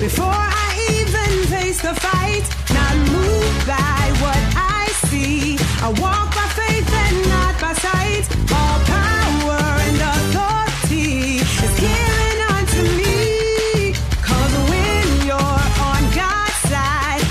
Before I even face the fight, not moved by what I see. I walk by faith and not by sight. All power and authority is given unto me. 'Cause when you're on God's side,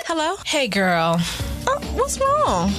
Hello? Hey, girl. Oh, what's wrong?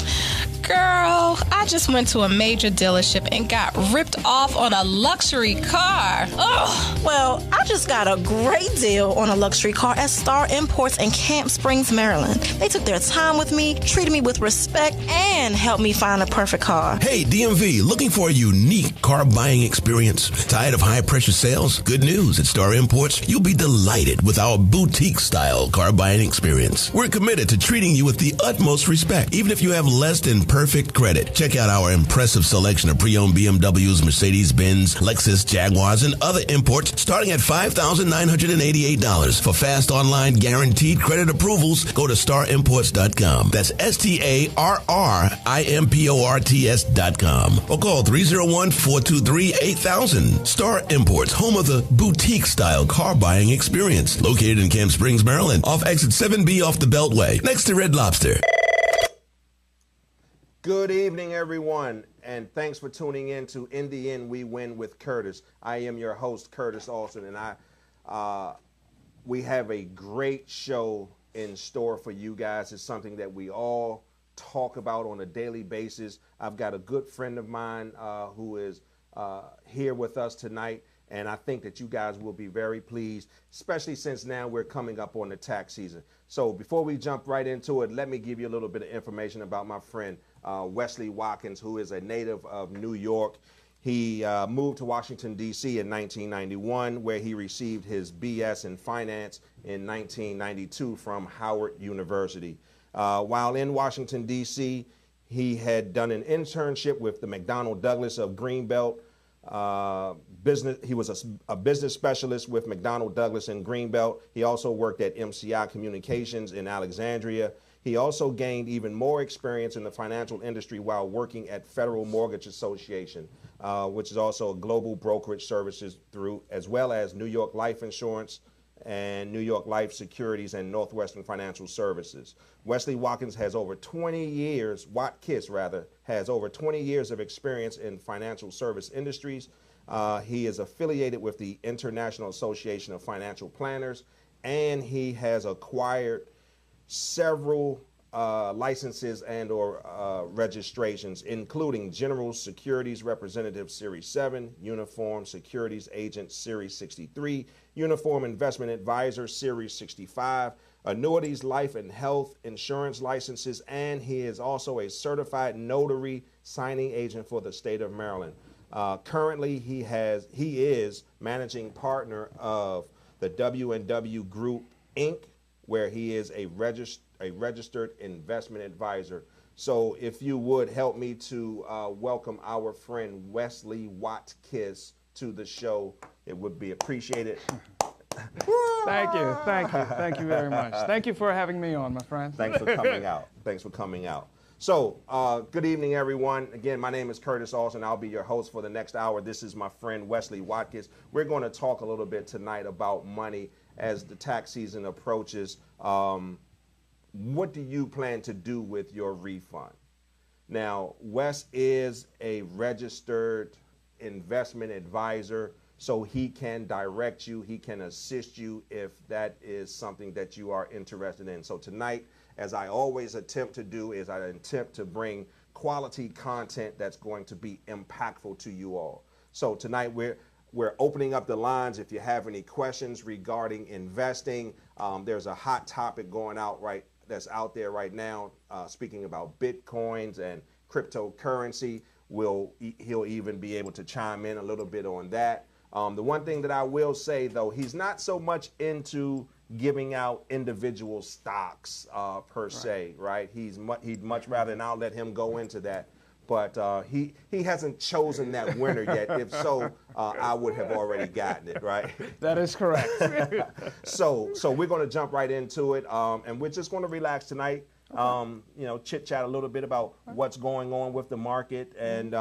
Girl, I just went to a major dealership and got ripped off on a luxury car. Ugh. Well, I just got a great deal on a luxury car at Star Imports in Camp Springs, Maryland. They took their time with me, treated me with respect, and helped me find a perfect car. Hey, DMV, looking for a unique car buying experience? Tired of high-pressure sales? Good news. At Star Imports, you'll be delighted with our boutique-style car buying experience. We're committed to treating you with the utmost respect, even if you have less than perfect credit. Check out our impressive selection of pre-owned BMWs, Mercedes-Benz, Lexus, Jaguars, and other imports starting at $5,988. For fast online guaranteed credit approvals, go to starimports.com. That's STARRIMPORTS.com. Or call 301-423-8000. Star Imports, home of the boutique-style car buying experience. Located in Camp Springs, Maryland, off exit 7B off the Beltway, next to Red Lobster. Good evening, everyone, and thanks for tuning in to In the End We Win with Curtis. I am your host, Curtis Alston, and we have a great show in store for you guys. It's something that we all talk about on a daily basis. I've got a good friend of mine who is here with us tonight, and I think that you guys will be very pleased, especially since now we're coming up on the tax season. So before we jump right into it, let me give you a little bit of information about my friend, Wesley Watkis, who is a native of New York. He moved to Washington, D.C. in 1991, where he received his B.S. in finance in 1992 from Howard University. While in Washington, D.C., he had done an internship with the McDonnell Douglas of Greenbelt business. He was a business specialist with McDonnell Douglas in Greenbelt. He also worked at MCI Communications in Alexandria. He also gained even more experience in the financial industry while working at Federal Mortgage Association, which is also a global brokerage services through, as well as New York Life Insurance and New York Life Securities and Northwestern Financial Services. Wesley Watkis has over 20 years, has over 20 years of experience in financial service industries. He is affiliated with the International Association of Financial Planners, and he has acquired several licenses and or registrations, including General Securities Representative Series 7, Uniform Securities Agent Series 63, Uniform Investment Advisor Series 65, Annuities, Life and Health Insurance licenses, and he is also a certified notary signing agent for the state of Maryland. Currently, he is managing partner of the W&W Group, Inc., where he is a registered investment advisor. So if you would help me to welcome our friend Wesley Watkis to the show, it would be appreciated. Thank you very much. Thank you for having me on, my friend. Thanks for coming out. So, good evening, everyone. Again, my name is Curtis Alston. I'll be your host for the next hour. This is my friend Wesley Watkis. We're going to talk a little bit tonight about money as the tax season approaches. What do you plan to do with your refund? Now, Wes is a registered investment advisor, so he can direct you, he can assist you if that is something that you are interested in. So tonight, as I always attempt to do, is I attempt to bring quality content that's going to be impactful to you all. So tonight we're opening up the lines. If you have any questions regarding investing, there's a hot topic going out that's out there right now, speaking about Bitcoins and cryptocurrency. He'll even be able to chime in a little bit on that. The one thing that I will say, though, he's not so much into giving out individual stocks per se, right? He'd much rather, and I'll let him go into that. But he hasn't chosen that winner yet. If so, I would have already gotten it, right? That is correct. So we're going to jump right into it, and we're just going to relax tonight. Chit chat a little bit about what's going on with the market, and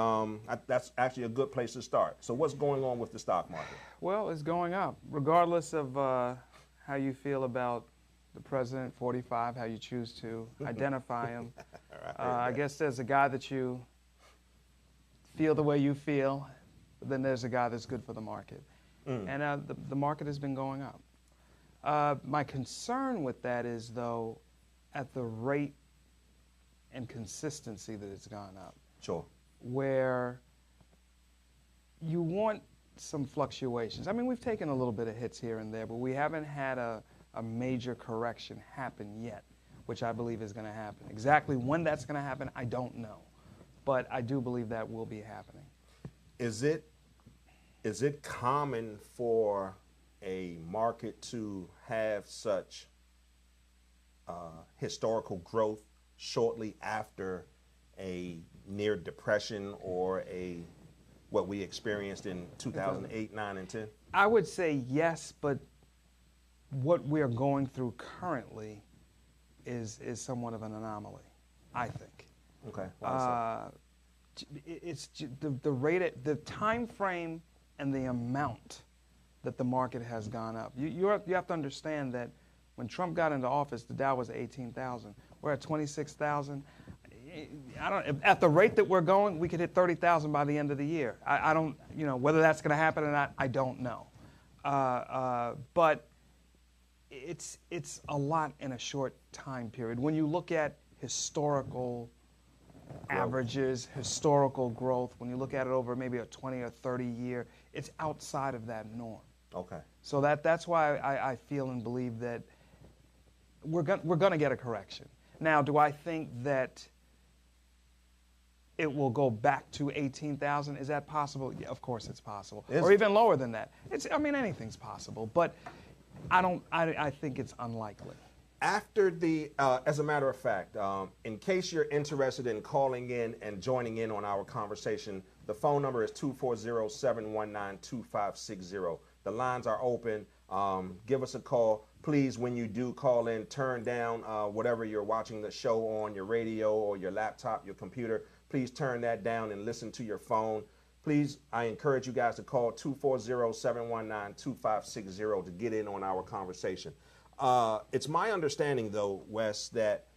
that's actually a good place to start. So what's going on with the stock market? Well, it's going up, regardless of how you feel about the president, 45, how you choose to identify him. I guess there's a guy that you feel the way you feel, but then there's a guy that's good for the market. And the market has been going up. My concern with that is, though, at the rate and consistency that it's gone up. Sure. Where you want some fluctuations. I mean, we've taken a little bit of hits here and there, but we haven't had a major correction happen yet, which I believe is going to happen. Exactly when that's going to happen, I don't know. But I do believe that will be happening. Is it common for a market to have such historical growth shortly after a near depression or what we experienced in 2008, 9, and 10? I would say yes, but what we're going through currently is somewhat of an anomaly, I think. Okay. It's the rate, the time frame, and the amount that the market has gone up. You have to understand that when Trump got into office, the Dow was 18,000. We're at 26,000. At the rate that we're going, we could hit 30,000 by the end of the year. I don't, whether that's going to happen or not, I don't know. But it's a lot in a short time period. When you look at historical averages, historical growth, when you look at it over maybe a 20 or 30 year, it's outside of that norm. Okay. So that's why I feel and believe that we're going to get a correction. Now, do I think that it will go back to 18,000? Is that possible? Yeah, of course it's possible. Or even lower than that. Anything's possible, but I think it's unlikely. After as a matter of fact, in case you're interested in calling in and joining in on our conversation, the phone number is 240-719-2560. The lines are open. Give us a call. Please, when you do call in, turn down whatever you're watching the show on, your radio or your laptop, your computer. Please turn that down and listen to your phone. Please, I encourage you guys to call 240-719-2560 to get in on our conversation. It's my understanding, though, Wes, that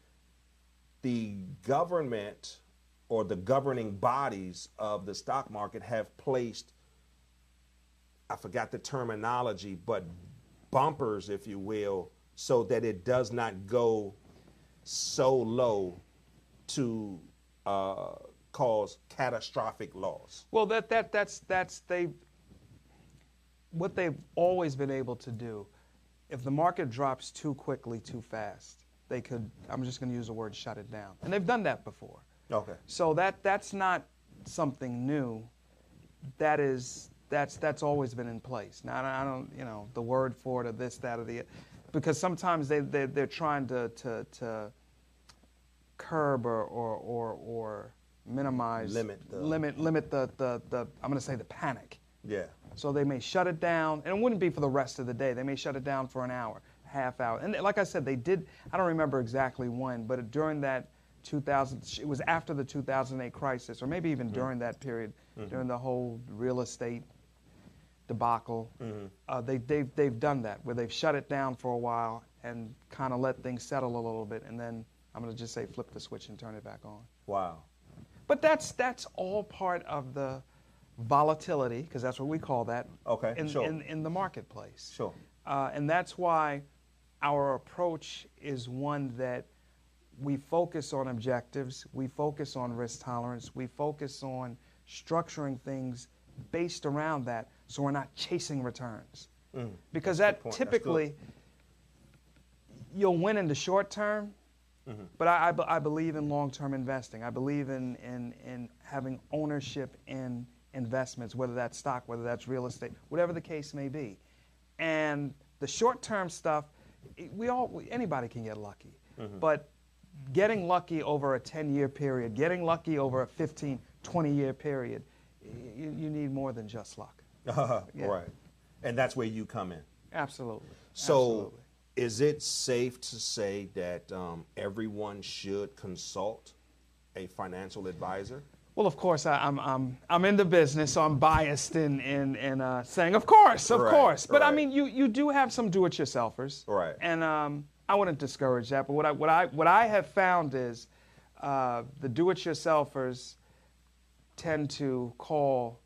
the government or the governing bodies of the stock market have placed, I forgot the terminology, but bumpers, if you will, so that it does not go so low to cause catastrophic loss. Well, that's what they've always been able to do. If the market drops too quickly, too fast, they could, I'm just going to use the word, shut it down. And they've done that before. Okay. So that's not something new. That's always been in place. Now, I don't, the word for it or this, that, or the, because sometimes they're trying to curb or minimize, limit the I'm going to say the panic. Yeah. So they may shut it down, and it wouldn't be for the rest of the day. They may shut it down for an hour, half hour. And like I said, they did, I don't remember exactly when, but during that it was after the 2008 crisis, or maybe even during that period, during the whole real estate debacle. They've done that, where they've shut it down for a while and kind of let things settle a little bit, and then, I'm going to just say, flip the switch and turn it back on. Wow. But that's all part of the volatility, because that's what we call that, okay, in the marketplace. Sure. And that's why our approach is one that we focus on objectives, we focus on risk tolerance, we focus on structuring things based around that, so we're not chasing returns. Because that typically, you'll win in the short term, but I believe in long-term investing. I believe in having ownership in investments, whether that's stock, whether that's real estate, whatever the case may be. And the short-term stuff, anybody can get lucky. But getting lucky over a 10-year period, getting lucky over a 15, 20-year period, you need more than just luck. Right. And that's where you come in. Absolutely. So Absolutely. is it safe to say that everyone should consult a financial advisor? Well, of course, I'm in the business, so I'm biased in saying, of course. But I mean, you do have some do-it-yourselfers, Right. And I wouldn't discourage that. But what I have found is the do-it-yourselfers tend to call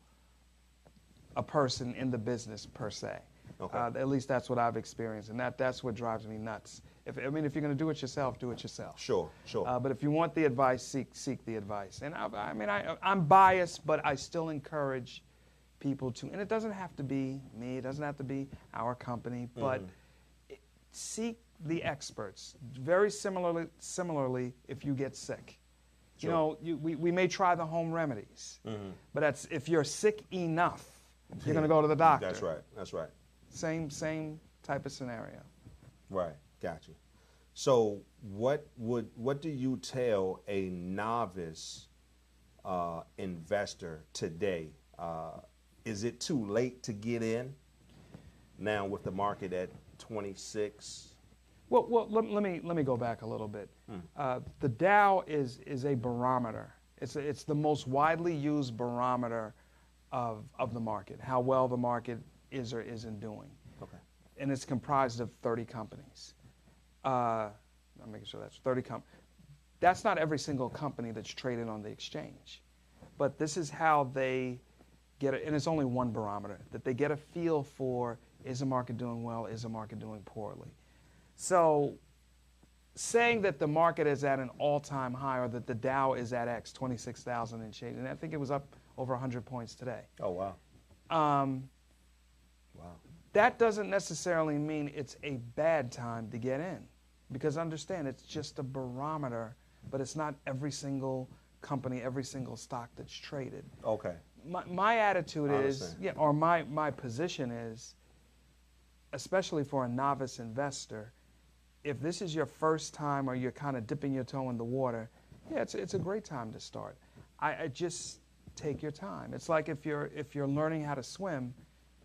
a person in the business per se. Okay. At least that's what I've experienced, and that's what drives me nuts. If you're going to do it yourself, do it yourself. Sure. But if you want the advice, seek the advice. And I'm biased, but I still encourage people to, and it doesn't have to be me, it doesn't have to be our company, but seek the experts. Very similarly, if you get sick. Sure. We may try the home remedies, but if you're sick enough, you're going to go to the doctor. That's right. Same type of scenario. Right. Got you. So what do you tell a novice investor today? Is it too late to get in now with the market at 26? Well, let me go back a little bit. The Dow is a barometer. It's the most widely used barometer of the market, how well the market is or isn't doing. Okay. And it's comprised of 30 companies. I'm making sure that's 30 companies. That's not every single company that's traded on the exchange. But this is how they get it, and it's only one barometer, that they get a feel for, is the market doing well, is the market doing poorly? So saying that the market is at an all-time high or that the Dow is at X, 26,000 and change, and I think it was up over 100 points today. Oh, wow. Wow. That doesn't necessarily mean it's a bad time to get in, because understand, it's just a barometer, but it's not every single company, every single stock that's traded. Okay. My attitude is, or my position is, especially for a novice investor, if this is your first time or you're kind of dipping your toe in the water, it's a great time to start. I just take your time. It's like if you're learning how to swim,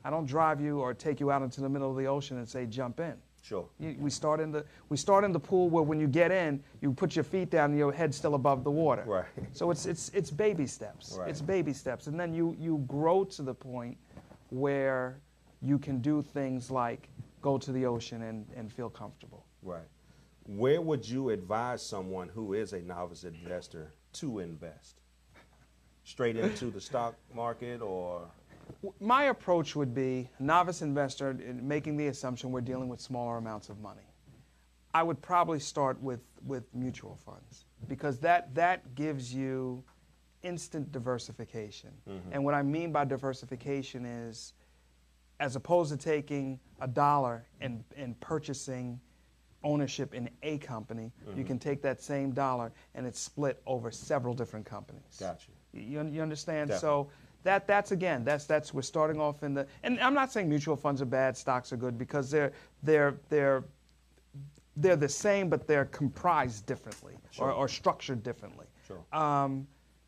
I don't drive you or take you out into the middle of the ocean and say jump in. Sure. We start in the pool where when you get in, you put your feet down and your head's still above the water. Right. So it's baby steps. Right. It's baby steps, and then you grow to the point where you can do things like go to the ocean and feel comfortable. Right. Where would you advise someone who is a novice investor to invest? Straight into the stock market, or? My approach would be novice investor, making the assumption we're dealing with smaller amounts of money. I would probably start with mutual funds, because that gives you instant diversification. And what I mean by diversification is, as opposed to taking $1 and purchasing ownership in a company, you can take that same dollar and it's split over several different companies. Gotcha. You understand? Definitely. So that's we're starting off in the, and I'm not saying mutual funds are bad, stocks are good, because they're the same, but they're comprised differently. Sure. or structured differently. Sure.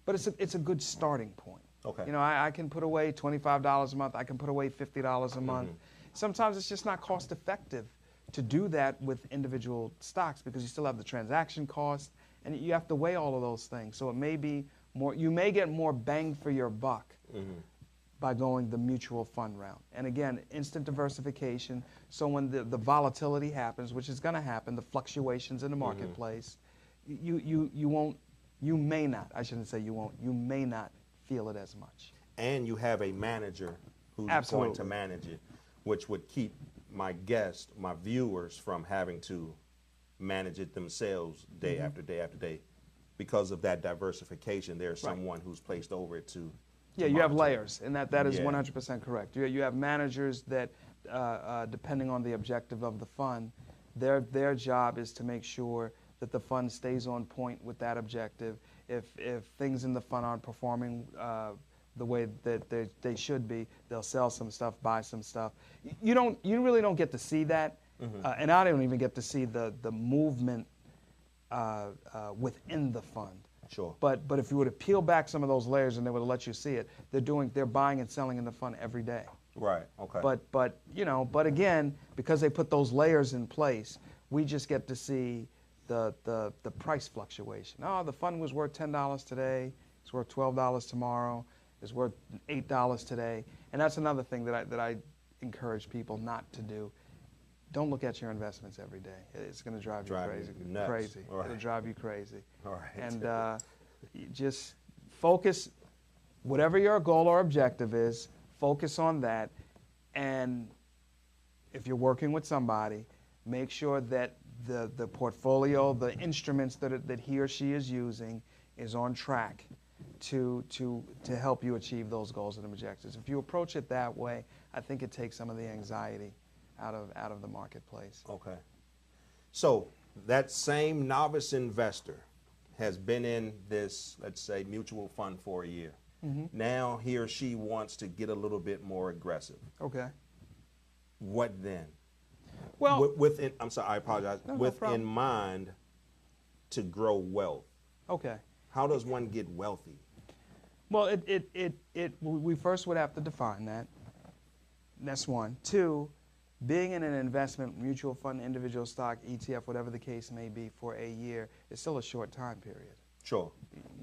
But it's a good starting point. Okay. I can put away $25 a month. I can put away $50 a month. Sometimes it's just not cost effective to do that with individual stocks, because you still have the transaction cost, and you have to weigh all of those things. So it may be more. You may get more bang for your buck by going the mutual fund route. And again, instant diversification. So when the volatility happens, which is going to happen, the fluctuations in the marketplace, you won't. You may not. I shouldn't say you won't. You may not feel it as much. And you have a manager who's going to manage it, which would keep my guests, my viewers, from having to manage it themselves day after day after day. Because of that diversification, there's someone who's placed over it to Yeah, you have layers, and that is Yeah. 100% correct. You have managers that, depending on the objective of the fund, their job is to make sure that the fund stays on point with that objective. If things in the fund aren't performing the way that they should be, they'll sell some stuff, buy some stuff. You really don't get to see that, and I don't even get to see the movement within the fund. Sure. But if you were to peel back some of those layers and they were to let you see it, they're buying and selling in the fund every day. Right. Okay. But again, because they put those layers in place, we just get to see the price fluctuation. Oh, the fund was worth $10 today. It's worth $12 tomorrow. It's worth $8 today. And that's another thing that I encourage people not to do. Don't look at your investments every day. It's going to drive you crazy. Nuts. Crazy. Right. It'll drive you crazy. All right. And just focus, whatever your goal or objective is, focus on that. And if you're working with somebody, make sure that the portfolio, the instruments that he or she is using is on track to help you achieve those goals and objectives. If you approach it that way, I think it takes some of the anxiety out of the marketplace. Okay. So that same novice investor has been in this, let's say, mutual fund for a year. Now he or she wants to get a little bit more aggressive. Okay. What then? Well, I'm sorry, I apologize. No with problem. in mind to grow wealth. okay. How does one get wealthy? Well, we first would have to define that. That's one. Two, being in an investment, mutual fund, individual stock, ETF, whatever the case may be, for a year is still a short time period. Sure.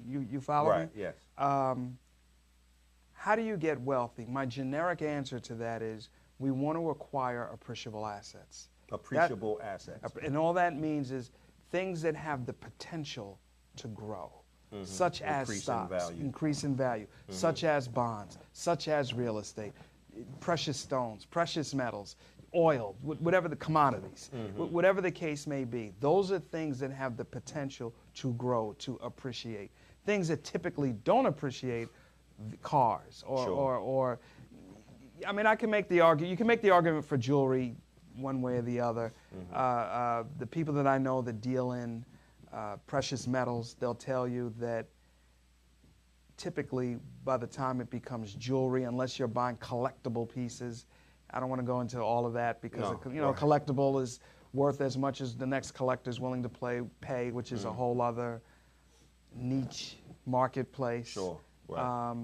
You follow Right, me? yes. How do you get wealthy? My generic answer to that is we want to acquire appreciable assets. Appreciable assets. And all that means is things that have the potential to grow, such as Increase in stocks, value. increase in value, such as bonds, such as real estate, precious stones, precious metals, oil, whatever the commodities, whatever the case may be. Those are things that have the potential to grow, to appreciate. Things that typically don't appreciate, cars or I mean, I can make the argument. You can make the argument for jewelry one way or the other. The people that I know that deal in precious metals, they'll tell you that typically by the time it becomes jewelry, unless you're buying collectible pieces, I don't want to go into all of that because collectible is worth as much as the next collector is willing to pay, which is a whole other niche marketplace. Sure. Right.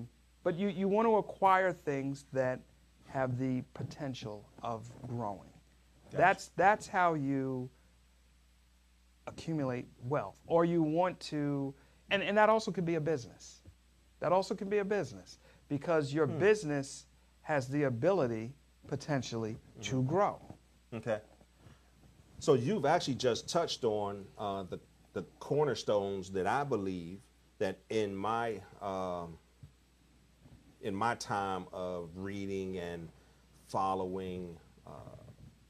But you want to acquire things that have the potential of growing. Gotcha. That's how you accumulate wealth. Or you want to, and that also could be a business. That also can be a business because your business has the ability potentially to grow. Okay. So you've actually just touched on the cornerstones that I believe that in my time of reading and following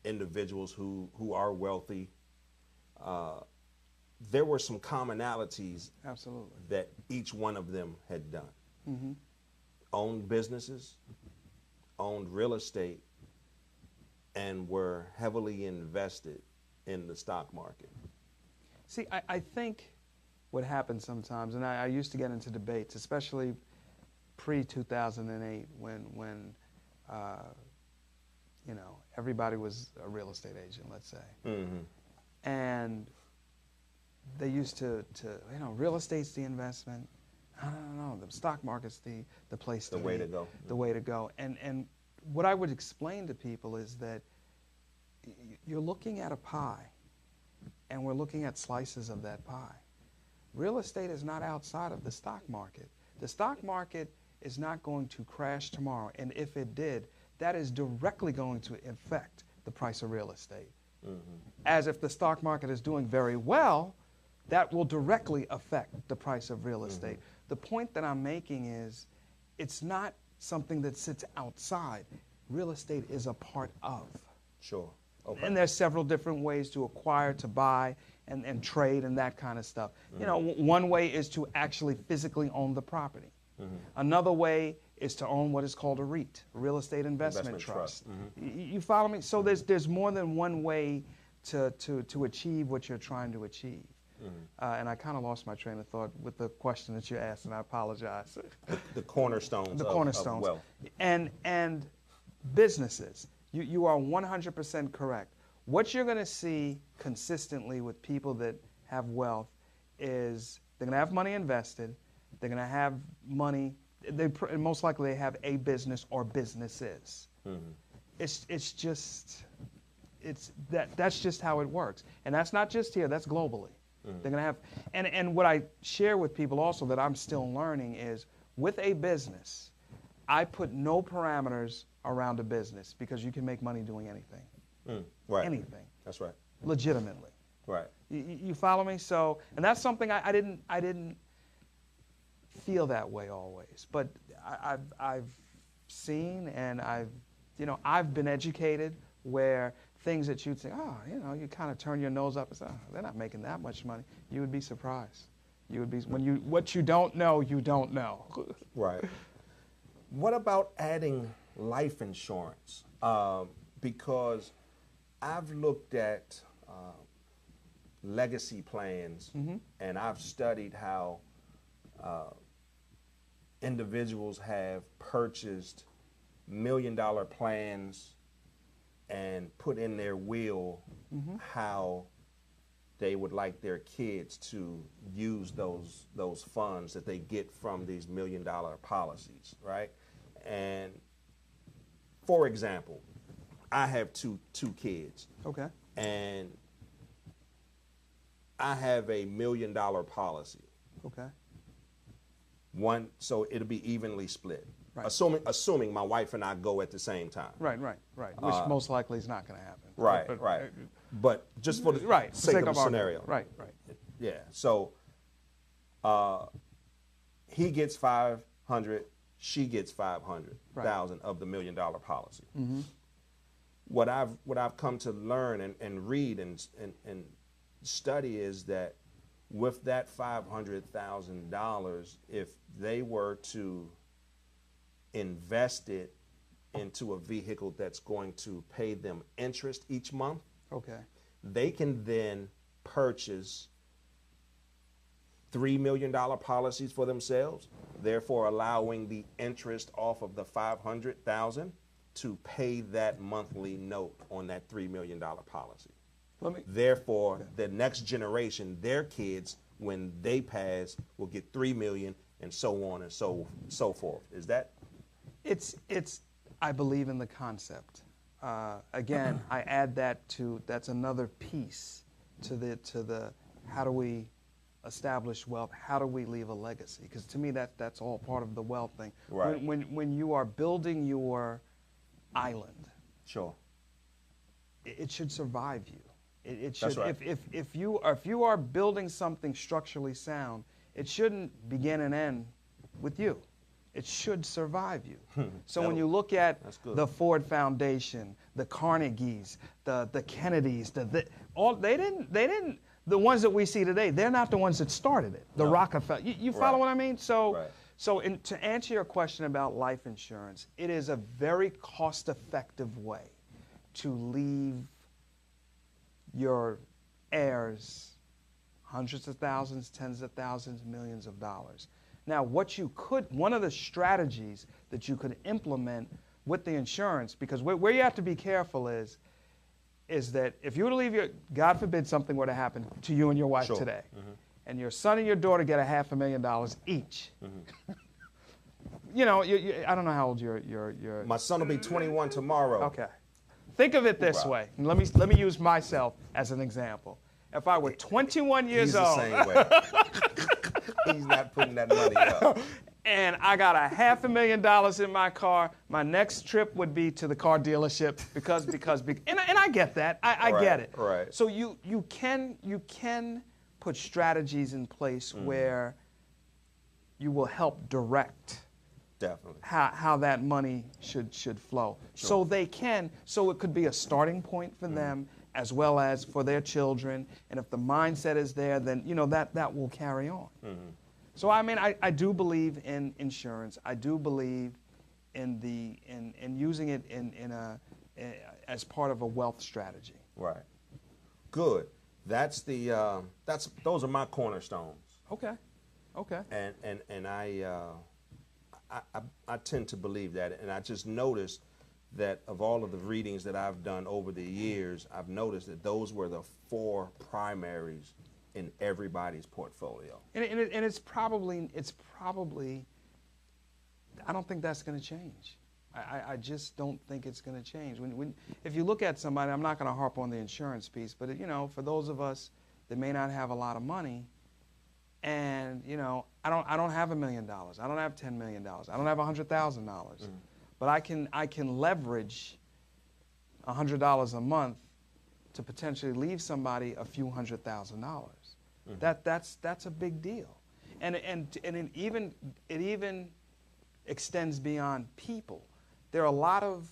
individuals who are wealthy, there were some commonalities Absolutely. that each one of them had done. Owned businesses, owned real estate, and were heavily invested in the stock market. See, I think what happens sometimes, and I used to get into debates, especially pre-2008 when everybody was a real estate agent, let's say. And they used to real estate's the investment. I don't know, the stock market's the place to be. The way to go. The way to go. And what I would explain to people is that you're looking at a pie, and we're looking at slices of that pie. Real estate is not outside of the stock market. The stock market is not going to crash tomorrow, and if it did, that is directly going to affect the price of real estate. As if the stock market is doing very well, that will directly affect the price of real estate. The point that I'm making is it's not something that sits outside. Real estate is a part of. Sure. Okay. And there's several different ways to acquire, to buy, and trade and that kind of stuff. One way is to actually physically own the property. Another way is to own what is called a REIT, a real estate investment trust. Mm-hmm. You follow me? So there's more than one way to achieve what you're trying to achieve. Mm-hmm. And I kind of lost my train of thought with the question that you asked, and I apologize. The cornerstones. The of, cornerstones. Of wealth. And businesses. You are 100% correct. What you're going to see consistently with people that have wealth is they're going to have money invested. They're going to have money. Most likely they have a business or businesses. Mm-hmm. That's just how it works. And that's not just here, that's globally. Mm-hmm. They're going to have, and what I share with people also that I'm still learning is with a business, I put no parameters around a business because you can make money doing anything. Right. Anything. That's right. Legitimately. Right. You follow me? So, and that's something I didn't feel that way always, but I've seen and I've been educated where things that you'd say, oh, you kind of turn your nose up and say, oh, they're not making that much money. You would be surprised. You would be what you don't know, you don't know. Right. What about adding life insurance? Because I've looked at legacy plans, mm-hmm. and I've studied how individuals have purchased $1 million plans and put in their will mm-hmm. how they would like their kids to use those funds that they get from these $1 million policies, right? And for example, I have two kids. Okay. And I have a $1 million policy. Okay. One, so it'll be evenly split. Right. Assuming my wife and I go at the same time. Right. Which most likely is not going to happen. Right. But just for the sake of the scenario. Right. Yeah. So he gets 500, she gets 500,000 of the $1 million policy. Mm-hmm. What I've come to learn and read and study is that with that $500,000, if they were to invest it into a vehicle that's going to pay them interest each month, okay, they can then purchase $3 million policies for themselves, therefore allowing the interest off of the $500,000 to pay that monthly note on that $3 million policy. Therefore, the next generation, their kids, when they pass, will get $3 million, and so on and so forth. Is that? It's. I believe in the concept. Again, I add that to. That's another piece to the. How do we establish wealth? How do we leave a legacy? Because to me, that's all part of the wealth thing. Right. When you are building your island, sure, it should survive you. It should. That's right. If you are building something structurally sound, it shouldn't begin and end with you. It should survive you. So when you look at the Ford Foundation, the Carnegies, the Kennedys, they didn't. The ones that we see today, they're not the ones that started it. The Rockefeller. You follow what I mean? So. Right. So to answer your question about life insurance, it is a very cost-effective way to leave your heirs hundreds of thousands, tens of thousands, millions of dollars. Now, one of the strategies that you could implement with the insurance, because where you have to be careful is that if you were to leave God forbid something were to happen to you and your wife today, mm-hmm. and your son and your daughter get $500,000 each. Mm-hmm. I don't know how old your. My son will be 21 tomorrow. Okay. Think of it this way. Let me use myself as an example. If I were 21 years old. He's the same way. He's not putting that money up. And I got $500,000 in my car, my next trip would be to the car dealership because and I get that. I get it. Right. So you can put strategies in place where you will help direct definitely how that money should flow. Sure. So it could be a starting point for them as well as for their children. And if the mindset is there, then that will carry on. Mm-hmm. So I mean, I do believe in insurance. I do believe in using it as part of a wealth strategy. Right. Good. Those are my cornerstones. Okay. Okay. And I tend to believe that, and I just noticed that of all of the readings that I've done over the years, I've noticed that those were the 4 primaries in everybody's portfolio. And it's probably I don't think that's going to change. I just don't think it's going to change. If you look at somebody, I'm not going to harp on the insurance piece, but for those of us that may not have a lot of money, and I don't have $1 million, I don't have $10 million, I don't have $100,000, but I can leverage $100 a month to potentially leave somebody a few $100,000. That's a big deal, and it even extends beyond people. There are a lot of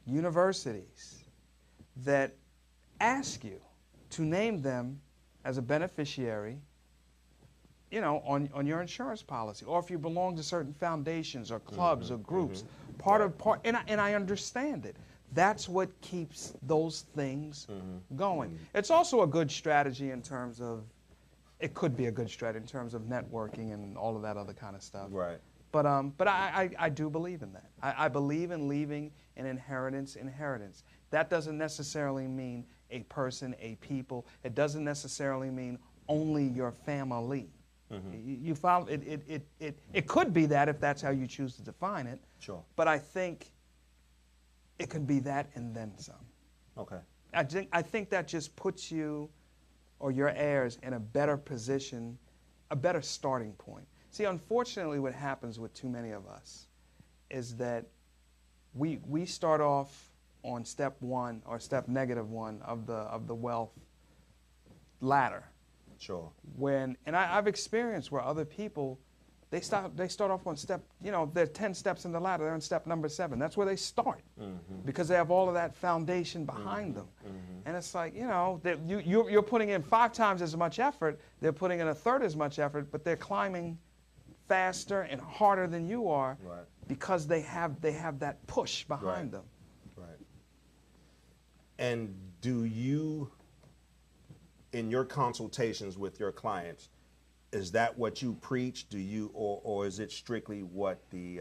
universities that ask you to name them as a beneficiary, on your insurance policy, or if you belong to certain foundations or clubs or groups. And I understand it. That's what keeps those things going. It's also a good strategy in terms of, it could be a good strategy in terms of networking and all of that other kind of stuff. Right. But I do believe in that. I believe in leaving an inheritance. That doesn't necessarily mean a person, a people. It doesn't necessarily mean only your family. You follow? It could be that if that's how you choose to define it. Sure. But I think it could be that and then some. Okay. I think that just puts you or your heirs in a better position, a better starting point. See, unfortunately, what happens with too many of us is that we start off on step 1 or step -1 of the wealth ladder. Sure. I've experienced where other people, they start off on step, they're 10 steps in the ladder, they're on step number 7. That's where they start because they have all of that foundation behind them. And it's like, you're putting in 5 times as much effort, they're putting in 1/3 as much effort, but they're climbing faster and harder than you are, right, because they have that push behind them. Right. And do you, in your consultations with your clients, is that what you preach? Do you, or is it strictly what the,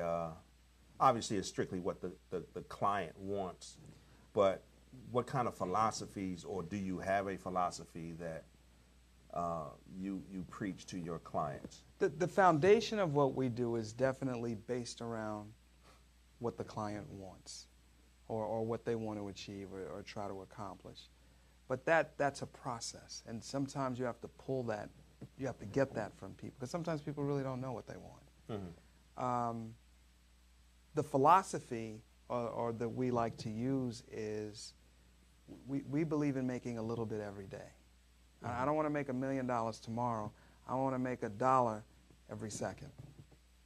obviously it's strictly what the client wants, but what kind of philosophies, or do you have a philosophy that you preach to your clients? The foundation of what we do is definitely based around what the client wants or what they want to achieve or try to accomplish. But that's a process, and sometimes you have to pull that, you have to get that from people, because sometimes people really don't know what they want. The philosophy or that we like to use is we believe in making a little bit every day. I don't want to make $1 million tomorrow. I want to make $1 every second.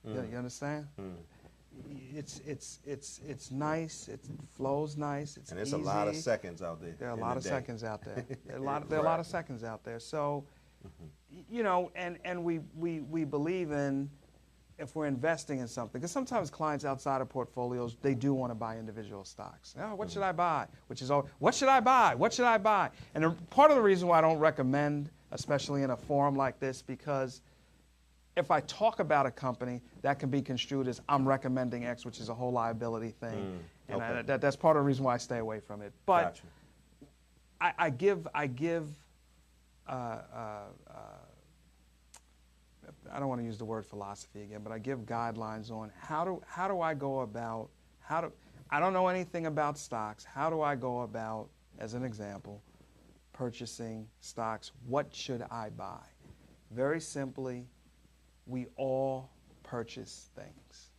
You understand? It's nice. It flows nice. It's and it's easy. a lot of seconds out there. There are a lot of seconds out there. There are a lot of seconds out there. So, and we believe in, if we're investing in something, because sometimes clients outside of portfolios, they do want to buy individual stocks. Oh, what should I buy? Which is all, what should I buy? What should I buy? And part of the reason why I don't recommend, especially in a forum like this, because if I talk about a company, that can be construed as I'm recommending X, which is a whole liability thing. And that's part of the reason why I stay away from it. But gotcha. I give I don't want to use the word philosophy again, but I give guidelines on how do I go about, I don't know anything about stocks. How do I go about, as an example, purchasing stocks? What should I buy? Very simply, we all purchase things.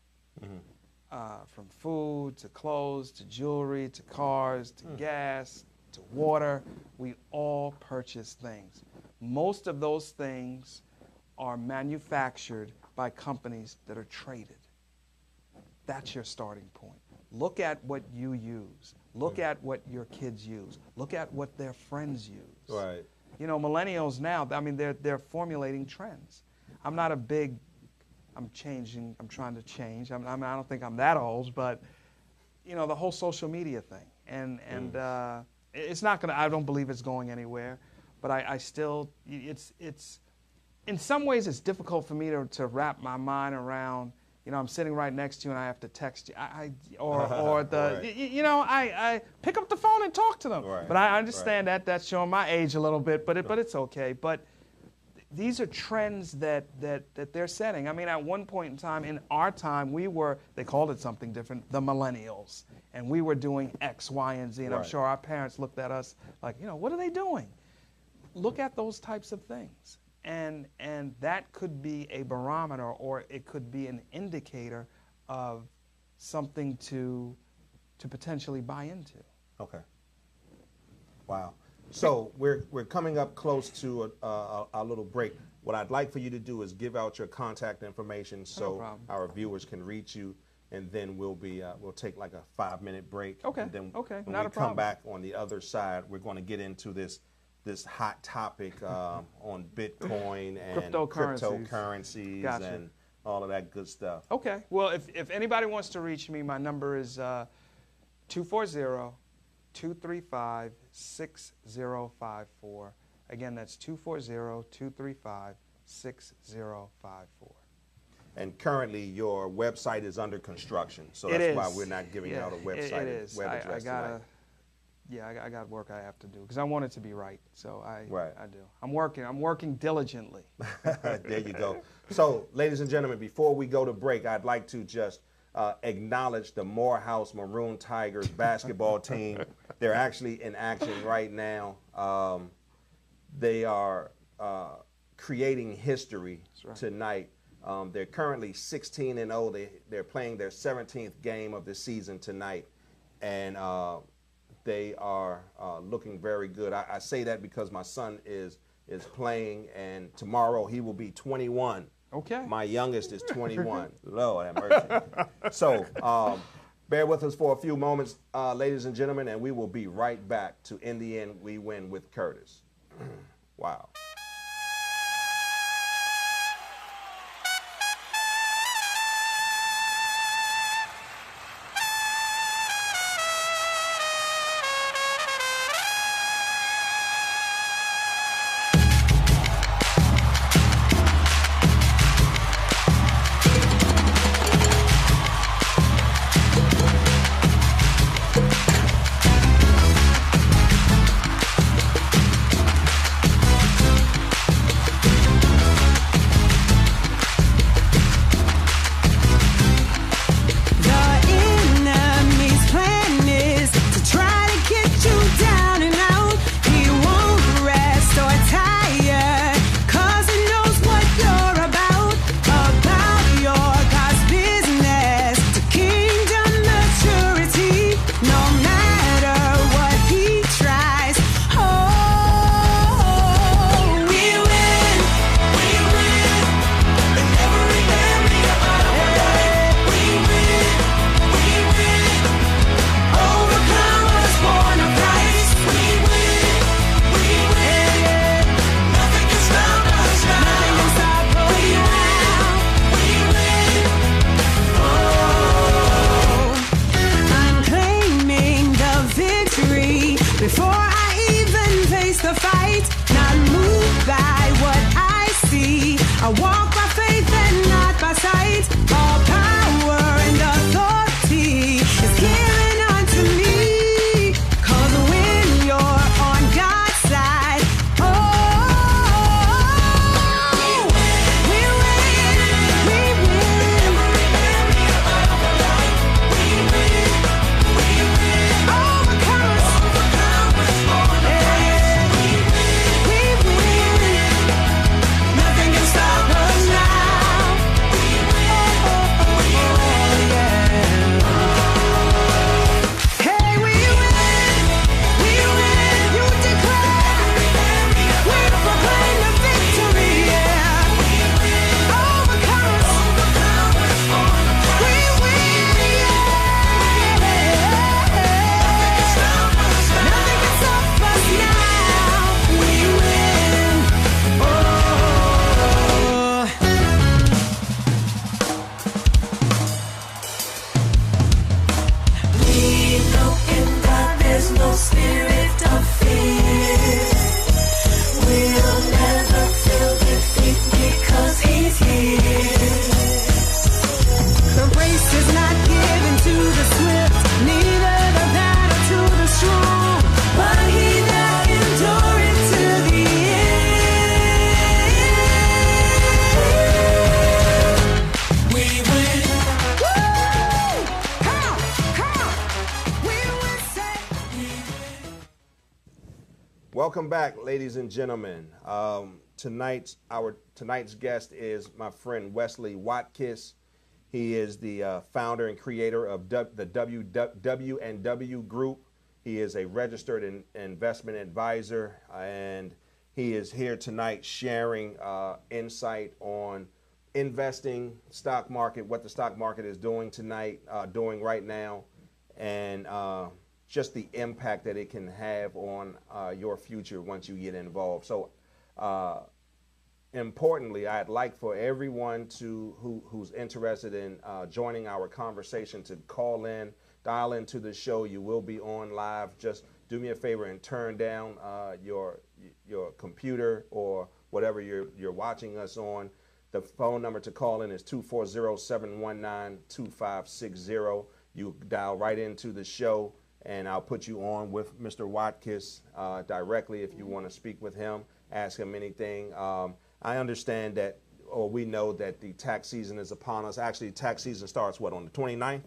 From food to clothes to jewelry to cars to gas to water. We all purchase things. Most of those things are manufactured by companies that are traded. That's your starting point. Look at what you use. Look at what your kids use. Look at what their friends use. Right. Millennials now, I mean, they're formulating trends. I'm not a big I'm changing. I'm trying to change. I don't think I'm that old, but you know, the whole social media thing, and it's not gonna. I don't believe it's going anywhere, but I still. It's in some ways it's difficult for me to wrap my mind around. You know, I'm sitting right next to you and I have to text you, I pick up the phone and talk to them. Right. But I understand that's showing my age a little bit, but it's okay. But these are trends that they're setting. I mean, at one point in time, in our time, they called it something different, the millennials. And we were doing X, Y, and Z. And I'm sure our parents looked at us like, you know, what are they doing? Look at those types of things. And that could be a barometer, or it could be an indicator of something to potentially buy into. Okay. Wow. So we're coming up close to a little break. What I'd like for you to do is give out your contact information so our viewers can reach you, and then we'll take like a 5-minute break. Okay. And then when we come back on the other side, we're going to get into this hot topic on Bitcoin and cryptocurrencies and all of that good stuff. Okay. Well, if anybody wants to reach me, my number is 240-235-6054. Again, that's 240-235-6054. And currently, your website is under construction, so that's why we're not giving out a website. It is. Web address tonight. I got work I have to do because I want it to be right. So I do. I'm working diligently. There you go. So, ladies and gentlemen, before we go to break, I'd like to just acknowledge the Morehouse Maroon Tigers basketball team. They're actually in action right now. They are creating history tonight. They're currently 16-0. They're playing their 17th game of the season tonight, and they are looking very good. I say that because my son is playing, and tomorrow he will be 21. Okay. My youngest is 21. Lord have mercy. So bear with us for a few moments, ladies and gentlemen, and we will be right back to In the End, We Win with Curtis. Wow. Welcome back, ladies and gentlemen. Tonight's guest is my friend Wesley Watkis. He is the founder and creator of the W&W Group. He is a registered investment advisor, and he is here tonight sharing insight on investing, stock market, what the stock market is doing doing right now, and just the impact that it can have on your future once you get involved. So importantly, I'd like for everyone who's interested in joining our conversation to call in, dial into the show. You will be on live. Just do me a favor and turn down your computer or whatever you're watching us on. The phone number to call in is 240-719-2560. You dial right into the show, and I'll put you on with Mr. Watkis directly if you want to speak with him, ask him anything. I understand that, or we know that the tax season is upon us. Actually, tax season starts, what, on the 29th?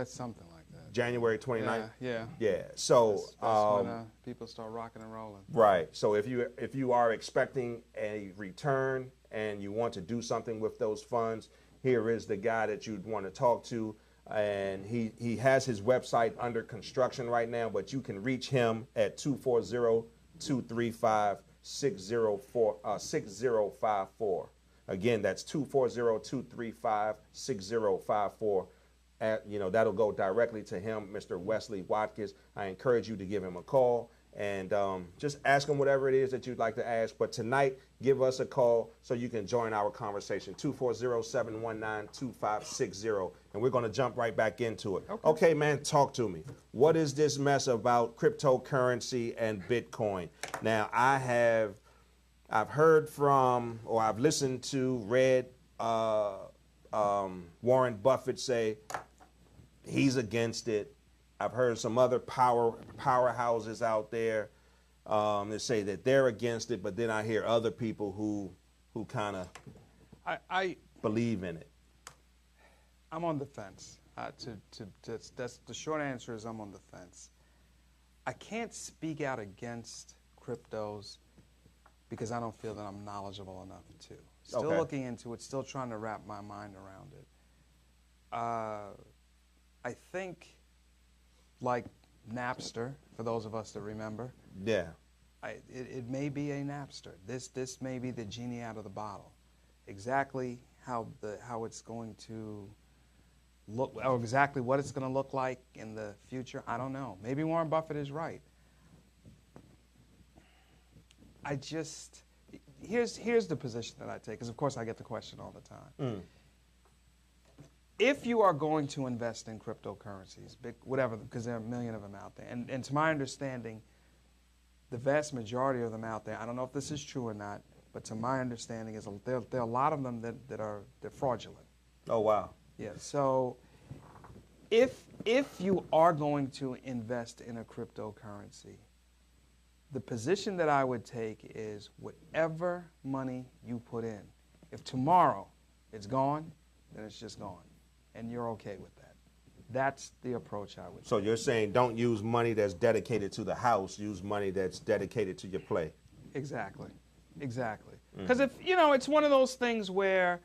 It's something like that. January 29th? Yeah. So that's when people start rocking and rolling. Right. So if you are expecting a return and you want to do something with those funds, here is the guy that you'd want to talk to. And he has his website under construction right now, but you can reach him at 240-235-6054. Again, that's 240-235-6054. That'll go directly to him, Mr. Wesley Watkis. I encourage you to give him a call and just ask him whatever it is that you'd like to ask. But tonight, give us a call so you can join our conversation, 240-719-2560. And we're going to jump right back into it. Okay, man, talk to me. What is this mess about cryptocurrency and Bitcoin? Now, I've heard from, or I've listened to, read Warren Buffett say he's against it. I've heard some other powerhouses out there that say that they're against it, but then I hear other people who kind of I believe in it. I'm on the fence. That's the short answer is I'm on the fence. I can't speak out against cryptos because I don't feel that I'm knowledgeable enough to. Still looking into it, still trying to wrap my mind around it. I think, like Napster, for those of us that remember. Yeah. It may be a Napster. This may be the genie out of the bottle. Exactly how it's going to look, or exactly what it's going to look like in the future, I don't know. Maybe Warren Buffett is right. Here's the position that I take, because of course I get the question all the time. If you are going to invest in cryptocurrencies, whatever, because there are a million of them out there, and to my understanding, the vast majority of them out there, I don't know if this is true or not, but to my understanding is there are a lot of them they're fraudulent. Oh, wow. Yeah, so if you are going to invest in a cryptocurrency, the position that I would take is whatever money you put in, if tomorrow it's gone, then it's just gone, and you're okay with that. That's the approach I would take. So you're saying don't use money that's dedicated to the house, use money that's dedicated to your play. Exactly. Because if, it's one of those things where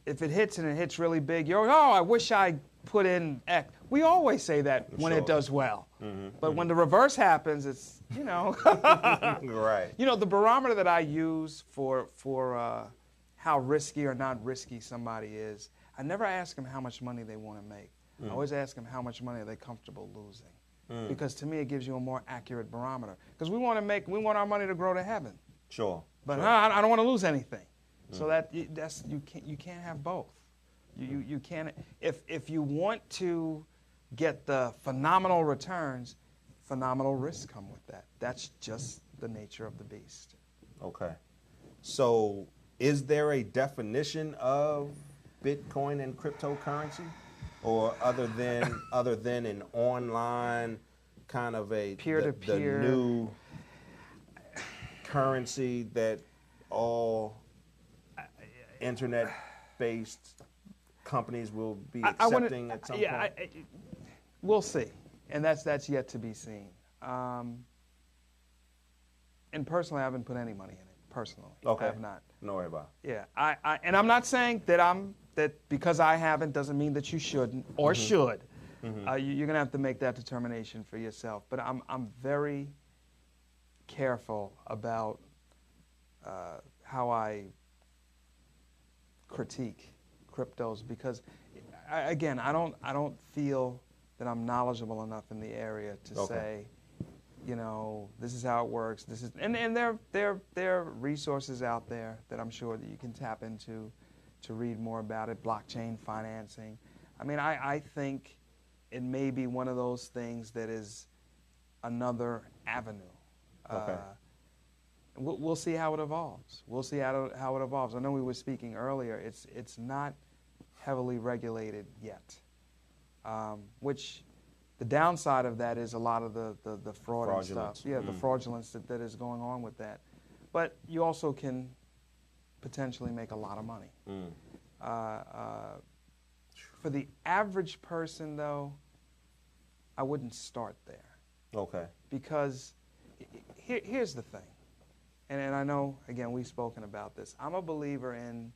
if it hits and it hits really big, I wish I put in X. We always say that when it does well. But when the reverse happens, it's, Right. The barometer that I use for how risky or not risky somebody is, I never ask them how much money they want to make. I always ask them how much money are they comfortable losing. Because to me, it gives you a more accurate barometer. Because we want our money to grow to heaven. Sure. But I don't want to lose anything. So you can't have both. You can't. If you want to get the phenomenal returns, phenomenal risks come with that. That's just the nature of the beast. Okay. So is there a definition of Bitcoin and cryptocurrency, or other than an online kind of a peer-to-peer, the new currency that all internet-based companies will be accepting at some point? We'll see, and that's yet to be seen. and personally, I haven't put any money in it. Personally, Okay. I have not. No worry about it. Yeah, and I'm not saying that because I haven't doesn't mean that you shouldn't or should. You're gonna have to make that determination for yourself. But I'm very careful about how I critique cryptos because, I don't feel that I'm knowledgeable enough in the area to say, you know, this is how it works. This is and there are resources out there that I'm sure that you can tap into to read more about it. Blockchain financing. I mean, I think it may be one of those things that is another avenue. Okay. We'll see how it evolves. We'll see how it evolves. I know we were speaking earlier. It's not heavily regulated yet, which the downside of that is a lot of the fraud and stuff. Yeah, the fraudulence that is going on with that. But you also can potentially make a lot of money. For the average person, though, I wouldn't start there. Okay. Because here's the thing. And I know, again, we've spoken about this. I'm a believer in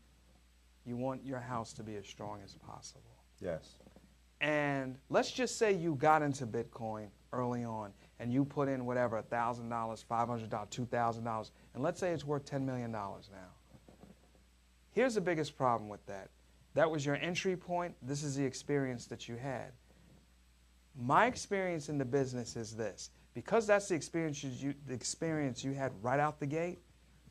you want your house to be as strong as possible. Yes. And let's just say you got into Bitcoin early on and you put in whatever, $1,000, $500, $2,000, and let's say it's worth $10 million now. Here's the biggest problem with that. That was your entry point. This is the experience that you had. My experience in the business is this. Because that's the experience you had right out the gate,